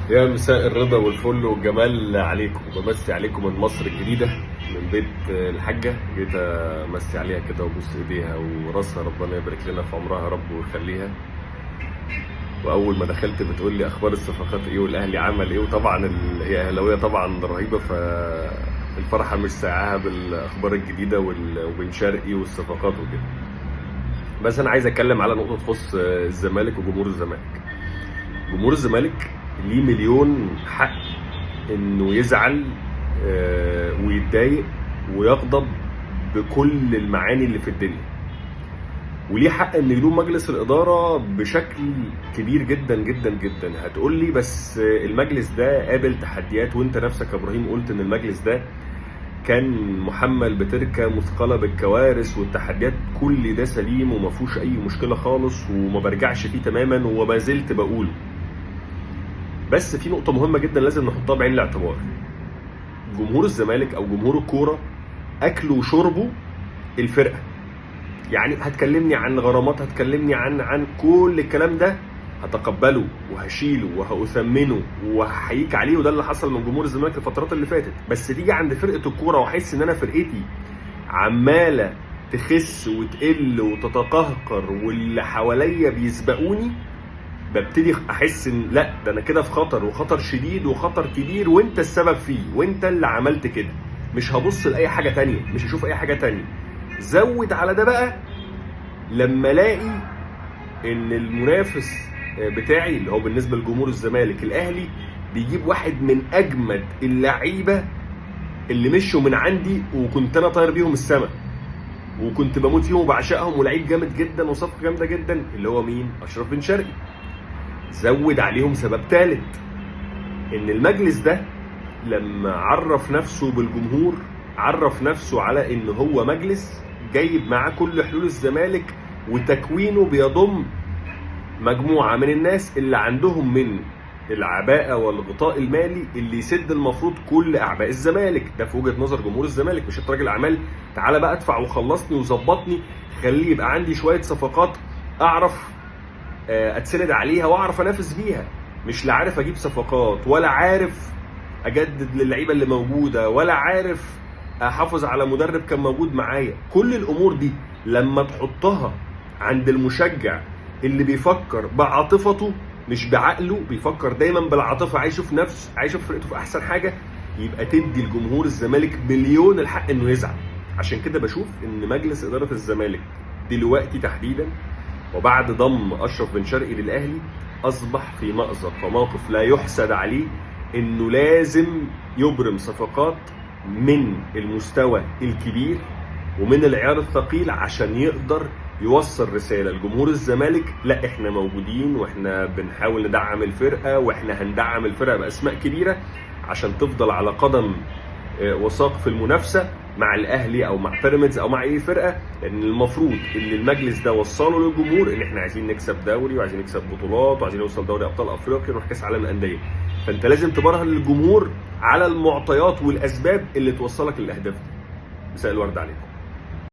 يا مساء الرضا والفل والجمال عليكم. بمسي عليكم من مصر الجديدة، من بيت الحاجة. جيت امسي عليها كده وابوس ايديها وراسها، ربنا يبارك لنا في عمرها يا رب ويخليها. واول ما دخلت بتقول لي اخبار الصفقات ايه والاهلي عمل ايه، وطبعا هي اهلاويه طبعا رهيبه، فالفرحه مش ساعاها بالاخبار الجديده وبن شرقي والصفقات وكده. بس انا عايز اتكلم على نقطه تخص الزمالك وجمهور الزمالك. جمهور الزمالك ليه مليون حق انه يزعل ويتضايق ويغضب بكل المعاني اللي في الدنيا، وليه حق ان يلوم مجلس الاداره بشكل كبير جدا جدا جدا. هتقول لي بس المجلس ده قابل تحديات، وانت نفسك يا ابراهيم قلت ان المجلس ده كان محمل بتركه مثقله بالكوارث والتحديات. كل ده سليم وما فيهوش اي مشكله خالص، وما برجعش فيه تماما وما زلت بقوله. بس في نقطه مهمه جدا لازم نحطها بعين الاعتبار. جمهور الزمالك او جمهور الكوره اكله وشربه الفرقه. يعني هتكلمني عن غرامات، هتكلمني عن كل الكلام ده، هتقبله وهشيله وهأثمنه وهحييك عليه، وده اللي حصل من جمهور الزمالك الفترات اللي فاتت. بس تيجي عند فرقه الكوره واحس ان انا فرقتي عماله تخس وتقل وتتقهقر واللي حواليا بيسبقوني، ببتدي احس ان لا، ده انا كده في خطر، وخطر شديد وخطر كبير، وانت السبب فيه وانت اللي عملت كده. مش هبص لاي حاجه تانية، مش هشوف اي حاجه تانية. زود على ده بقى لما الاقي ان المنافس بتاعي اللي هو بالنسبه لجمهور الزمالك الاهلي بيجيب واحد من اجمد اللعيبه اللي مشوا من عندي، وكنت انا طاير بيهم السما وكنت بموت فيهم وبعشقهم، ولعيب جامد جدا وصفقه جامده جدا، اللي هو مين؟ اشرف بن شرقي. زود عليهم سبب ثالث، ان المجلس ده لما عرف نفسه بالجمهور عرف نفسه على ان هو مجلس جايب معاه كل حلول الزمالك، وتكوينه بيضم مجموعة من الناس اللي عندهم من العباءة والغطاء المالي اللي يسد المفروض كل أعباء الزمالك. ده في وجهة نظر جمهور الزمالك. مش راجل أعمال تعالى بقى ادفع وخلصني وظبطني، خليه يبقى عندي شوية صفقات أعرف أتسند عليها وأعرف أنافس بيها. مش لا عارف أجيب صفقات، ولا عارف أجدد للعيبة اللي موجودة، ولا عارف أحافظ على مدرب كان موجود معايا. كل الأمور دي لما تحطها عند المشجع اللي بيفكر بعاطفته مش بعقله، بيفكر دايما بالعاطفه، عايز يشوف فرقته في احسن حاجه، يبقى تدي لجمهور الزمالك مليون الحق انه يزعل. عشان كده بشوف ان مجلس اداره الزمالك دلوقتي تحديدا وبعد ضم اشرف بن شرقي للاهلي اصبح في مأزق وموقف لا يحسد عليه، انه لازم يبرم صفقات من المستوى الكبير ومن العيار الثقيل عشان يقدر يوصل رساله لجمهور الزمالك: لا، احنا موجودين واحنا بنحاول ندعم الفرقه، واحنا هندعم الفرقه باسماء كبيره عشان تفضل على قدم وساق في المنافسه مع الاهلي او مع بيراميدز او مع اي فرقه. لان المفروض ان المجلس ده وصله للجمهور ان احنا عايزين نكسب دوري وعايزين نكسب بطولات وعايزين نوصل دوري ابطال افريقيا ونروح كاس عالم الانديه. فانت لازم تبرهن للجمهور على المعطيات والاسباب اللي توصلك للاهداف دي. مساء الورد عليكم.